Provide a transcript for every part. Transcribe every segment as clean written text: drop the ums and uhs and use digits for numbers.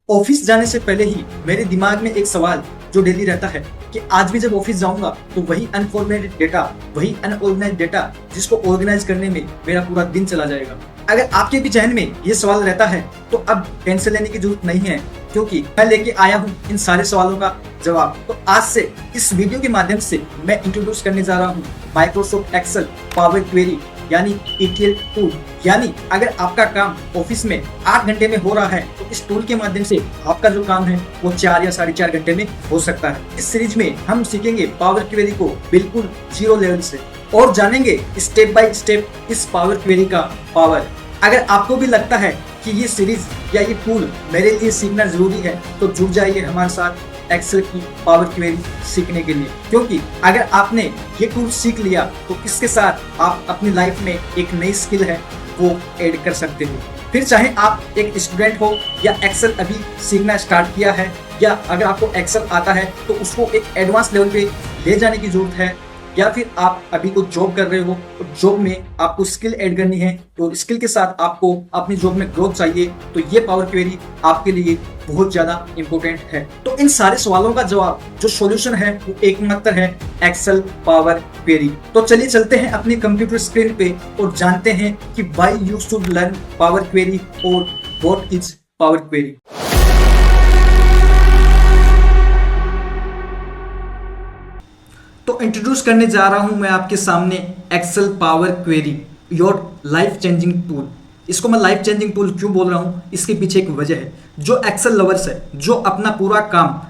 Office जाने से पहले ही मेरे दिमाग में एक सवाल जो डेली रहता है कि आज भी जब ऑफिस जाऊंगा तो वही अनफॉर्मेटेड डेटा, वही अनऑर्गेनाइज्ड डेटा जिसको ऑर्गेनाइज करने में मेरा पूरा दिन चला जाएगा। अगर आपके भी जहन में ये सवाल रहता है तो अब टेंशन लेने की जरूरत नहीं है, क्योंकि मैं लेके आया हूँ इन सारे सवालों का जवाब। तो आज से इस वीडियो के माध्यम से मैं इंट्रोड्यूस करने जा रहा हूँ माइक्रोसॉफ्ट एक्सेल पावर क्वेरी यानी ETL टूल। यानी अगर आपका काम ऑफिस में 8 घंटे में हो रहा है तो इस टूल के माध्यम से आपका जो काम है वो 4 या 4.5 घंटे में हो सकता है। इस सीरीज में हम सीखेंगे पावर क्वेरी को बिल्कुल जीरो लेवल से और जानेंगे स्टेप बाय स्टेप इस पावर क्वेरी का पावर। अगर आपको भी लगता है कि ये सीरीज या ये टूल मेरे लिए सीखना जरूरी है तो जुड़ जाइए हमारे साथ एक्सेल की पावर क्वेरी सीखने के लिए, क्योंकि अगर आपने ये टूल सीख लिया तो इसके साथ आप अपनी लाइफ में एक नई स्किल है वो ऐड कर सकते हो। फिर चाहे आप एक स्टूडेंट हो या एक्सेल अभी सीखना स्टार्ट किया है, या अगर आपको एक्सेल आता है तो उसको एक एडवांस लेवल पे ले जाने की जरूरत है, या फिर आप अभी कुछ जॉब कर रहे हो तो जॉब में आपको स्किल ऐड करनी है, तो स्किल के साथ आपको अपनी जॉब में ग्रोथ चाहिए, तो ये पावर क्वेरी आपके लिए बहुत ज्यादा इंपॉर्टेंट है। तो इन सारे सवालों का जवाब जो सॉल्यूशन है वो एकमात्र है एक्सेल पावर क्वेरी। तो चलिए चलते हैं अपने कंप्यूटर स्क्रीन पे और जानते हैं कि why you should learn power query और व्हाट इज पावर क्वेरी। तो इंट्रोड्यूस करने जा रहा हूं मैं आपके सामने Excel power query, your life changing tool. इसको मैं लाइफ चेंजिंग टूल क्यों बोल रहा हूं, इसके पीछे एक वजह है। जो एक्सेल लवर्स है, जो अपना पूरा काम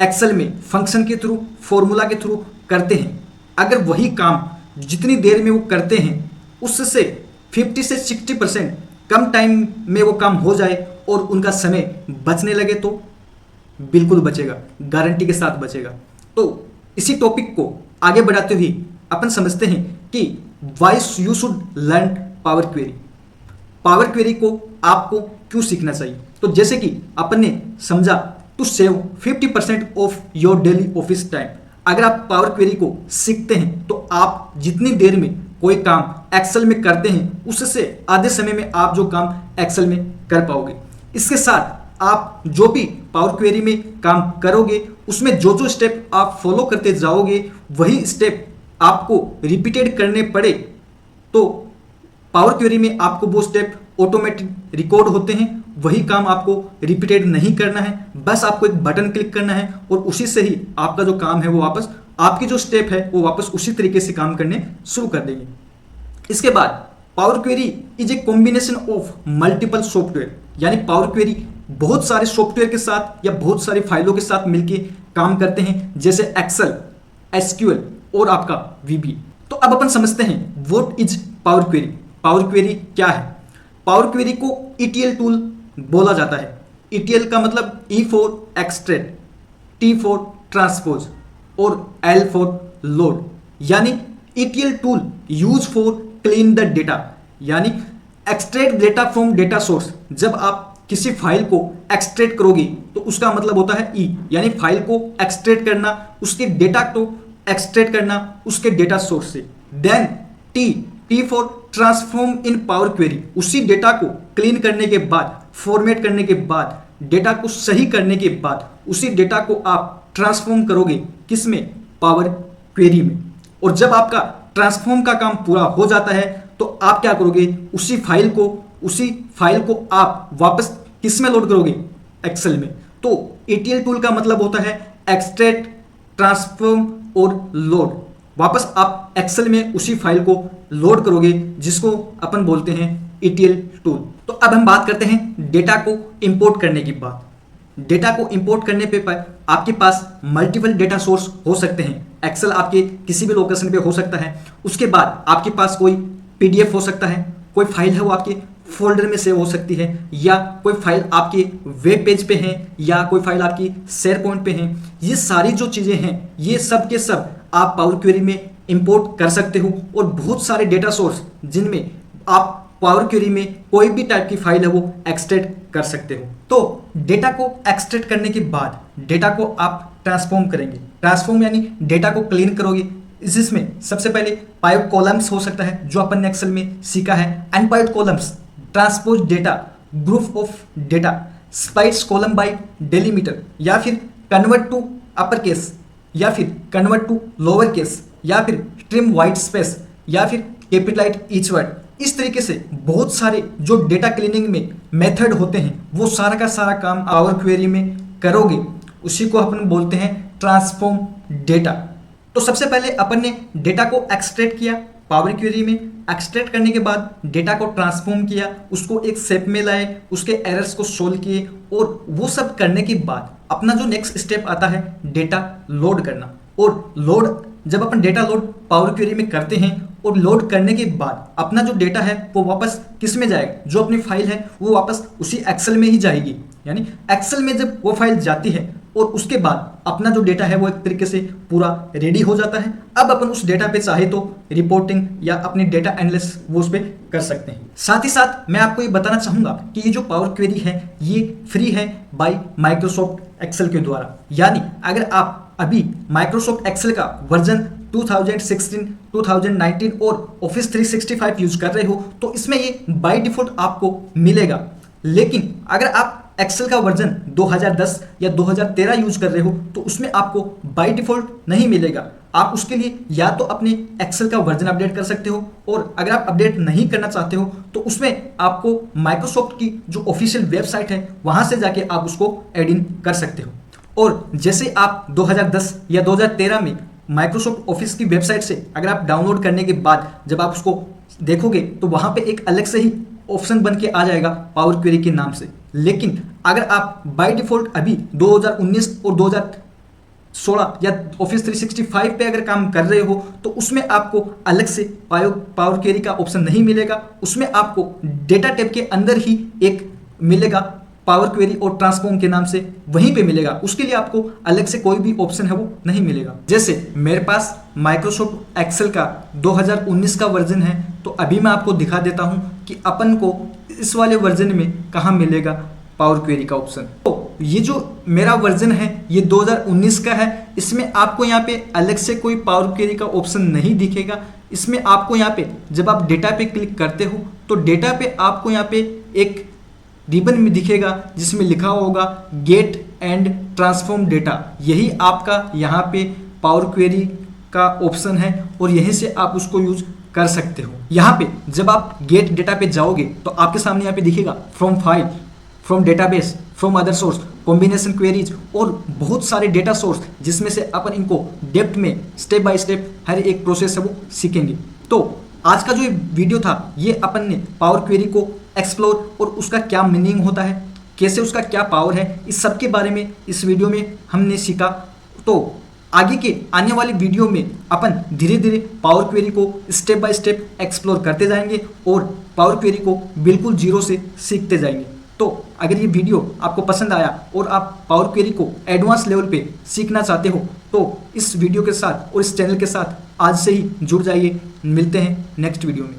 एक्सेल में फंक्शन के थ्रू, फॉर्मूला के थ्रू करते हैं, अगर वही काम जितनी देर में वो करते हैं उससे 50 से 60% कम टाइम में वो काम हो जाए और उनका समय बचने लगे तो बिल्कुल बचेगा, गारंटी के साथ बचेगा। तो इसी टॉपिक को आगे बढ़ाते हुए अपन समझते हैं कि why you should learn power query. Power query को आपको क्यों सीखना चाहिए। तो जैसे कि अपन ने समझा to save 50% of your daily office time. अगर आप पावर क्वेरी को सीखते हैं तो आप जितनी देर में कोई काम एक्सेल में करते हैं उससे आधे समय में आप जो काम एक्सेल में कर पाओगे। इसके साथ आप जो भी पावर क्वेरी में काम करोगे उसमें जो जो स्टेप आप फॉलो करते जाओगे वही स्टेप आपको रिपीटेड करने पड़े तो पावर क्वेरी में आपको वो स्टेप ऑटोमेटिक रिकॉर्ड होते हैं। वही काम आपको रिपीटेड नहीं करना है, बस आपको एक बटन क्लिक करना है और उसी से ही आपका जो काम है वो वापस, आपकी जो स्टेप है वो वापस उसी तरीके से काम करने शुरू कर देंगे। इसके बाद power query is a combination of multiple software. यानी पावर क्वेरी बहुत सारे सॉफ्टवेयर के साथ या बहुत सारी फाइलों के साथ मिलके काम करते हैं, जैसे एक्सेल, SQL और आपका VBA। तो अब अपन समझते हैं what is power query. Power query क्या है। पावर क्वेरी को ETL टूल बोला जाता है। ETL का मतलब E for extract, T for transpose और L फॉर लोड। यानी ETL tool use for clean the data, यानी extract data from data source. जब आप किसी फाइल को एक्सट्रैक्ट करोगे तो उसका मतलब होता है E, यानी फाइल को एक्सट्रैक्ट करना, उसके डेटा को एक्सट्रैक्ट करना उसके डेटा सोर्स से। Then T for transform in power query. उसी डेटा को क्लीन करने के बाद, फॉर्मेट करने के बाद, डेटा को सही करने के बाद उसी डेटा को आप ट्रांसफॉर्म करोगे किसमें, पावर क्वेरी में। और जब आपका ट्रांसफॉर्म का काम पूरा हो जाता है तो आप क्या करोगे, उसी फाइल को आप वापस किस में लोड करोगे, एक्सेल में। तो ETL टूल का मतलब होता है एक्सट्रैक्ट, ट्रांसफॉर्म और लोड। वापस आप एक्सेल में उसी फाइल को लोड करोगे जिसको अपन बोलते हैं ETL टूल। तो अब हम बात करते हैं डेटा को इंपोर्ट करने की बात। डेटा को इंपोर्ट करने पे आपके पास मल्टीपल डेटा सोर्स हो सकते हैं। एक्सेल आपके किसी भी लोकेशन पे हो सकता है। उसके बाद आपके पास कोई PDF हो सकता है, कोई फाइल है वो आपके फोल्डर में सेव हो सकती है, या कोई फाइल आपके वेब पेज पे है, या कोई फाइल आपकी शेयर पॉइंट पे है। ये सारी जो चीज़ें हैं ये सब के सब आप पावर क्वेरी में इंपोर्ट कर सकते हो। और बहुत सारे डेटा सोर्स जिनमें आप पावर क्वेरी में कोई भी टाइप की फाइल है वो एक्सट्रैक्ट कर सकते हो। तो डेटा को एक्सट्रैक्ट करने के बाद डेटा को आप ट्रांसफॉर्म करेंगे। ट्रांसफॉर्म यानी डेटा को क्लीन करोगे। इसमें सबसे पहले पाइवट कॉलम्स हो सकता है जो अपन ने एक्सेल में सीखा है। Unpivot columns, transpose data, group of data, splice column by delimiter, या फिर कन्वर्ट टू अपर केस, या फिर कन्वर्ट टू लोअर केस, या फिर ट्रिम वाइट स्पेस, या फिर कैपिटलाइट ईच वर्ड। इस तरीके से बहुत सारे जो डेटा क्लीनिंग में मेथड होते हैं वो सारा का सारा काम पावर क्वेरी में करोगे, उसी को अपन बोलते हैं ट्रांसफॉर्म डेटा। तो सबसे पहले अपन ने डेटा को एक्सट्रैक्ट किया पावर क्वेरी में, एक्सट्रैक्ट करने के बाद डेटा को ट्रांसफॉर्म किया, उसको एक शेप में लाए, उसके एरर्स को सोल्व किए, और वो सब करने के बाद अपना जो नेक्स्ट स्टेप आता है डेटा लोड करना। और लोड जब अपन डेटा लोड पावर क्वेरी में करते हैं और लोड करने के बाद अपना जो डेटा है वो वापस किस में जाएगा, जो अपनी फाइल है वो वापस उसी एक्सेल में ही जाएगी। यानी एक्सेल में जब वो फाइल जाती है और उसके बाद अपना जो डेटा है वो एक तरीके से पूरा रेडी हो जाता है। अब अपन उस डेटा पे चाहे तो रिपोर्टिंग या अपनी डेटा एनालिसिस वो उस पर कर सकते हैं। साथ ही साथ मैं आपको ये बताना चाहूंगा कि ये जो पावर क्वेरी है ये फ्री है बाय माइक्रोसॉफ्ट एक्सेल के द्वारा। यानी अगर आप अभी माइक्रोसॉफ्ट एक्सेल का वर्जन 2016, 2019 और ऑफिस 365 यूज कर रहे हो तो इसमें ये बाय डिफॉल्ट आपको मिलेगा। लेकिन अगर आप एक्सेल का वर्जन 2010 या 2013 यूज कर रहे हो तो उसमें आपको बाय डिफॉल्ट नहीं मिलेगा। आप उसके लिए या तो अपने एक्सेल का वर्जन अपडेट कर सकते हो, और अगर आप अपडेट नहीं करना चाहते हो तो उसमें आपको माइक्रोसॉफ्ट की जो ऑफिशियल वेबसाइट है वहां से जाके आप उसको एड इन कर सकते हो। और जैसे आप 2010 या 2013 में माइक्रोसॉफ्ट ऑफिस की वेबसाइट से अगर आप डाउनलोड करने के बाद जब आप उसको देखोगे तो वहां पे एक अलग से ही ऑप्शन बन के आ जाएगा पावर क्वेरी के नाम से। लेकिन अगर आप बाय डिफॉल्ट अभी 2019 और 2016 या ऑफिस 365 पे अगर काम कर रहे हो तो उसमें आपको अलग से पावर क्वेरी का ऑप्शन नहीं मिलेगा। उसमें आपको डेटा टैब के अंदर ही एक मिलेगा पावर क्वेरी और ट्रांसफॉर्म के नाम से, वहीं पे मिलेगा। उसके लिए आपको अलग से कोई भी ऑप्शन है वो नहीं मिलेगा। जैसे मेरे पास माइक्रोसॉफ्ट एक्सेल का 2019 का वर्जन है, तो अभी मैं आपको दिखा देता हूं कि अपन को इस वाले वर्जन में कहाँ मिलेगा पावर क्वेरी का ऑप्शन। तो ये जो मेरा वर्जन है ये 2019 का है। इसमें आपको यहाँ पे अलग से कोई पावर क्वेरी का ऑप्शन नहीं दिखेगा। इसमें आपको यहाँ पे जब आप डेटा पे क्लिक करते हो तो डेटा पे आपको यहाँ पे एक रिबन में दिखेगा जिसमें लिखा होगा गेट एंड ट्रांसफॉर्म डेटा। यही आपका यहाँ पे पावर क्वेरी का ऑप्शन है और यहीं से आप उसको यूज कर सकते हो। यहाँ पे जब आप गेट डेटा पे जाओगे तो आपके सामने यहाँ पे दिखेगा from file, from database, from other source, combination queries और बहुत सारे डेटा सोर्स, जिसमें से अपन इनको डेप्थ में स्टेप बाय स्टेप हर एक प्रोसेस है वो सीखेंगे। तो आज का जो वीडियो था ये अपन ने पावर क्वेरी को एक्सप्लोर और उसका क्या मीनिंग होता है, कैसे उसका क्या पावर है, इस सब के बारे में इस वीडियो में हमने सीखा। तो आगे के आने वाली वीडियो में अपन धीरे धीरे पावर क्वेरी को स्टेप बाय स्टेप एक्सप्लोर करते जाएंगे और पावर क्वेरी को बिल्कुल जीरो से सीखते जाएंगे। तो अगर ये वीडियो आपको पसंद आया और आप पावर क्वेरी को एडवांस लेवल पे सीखना चाहते हो तो इस वीडियो के साथ और इस चैनल के साथ आज से ही जुड़ जाइए। मिलते हैं नेक्स्ट वीडियो में।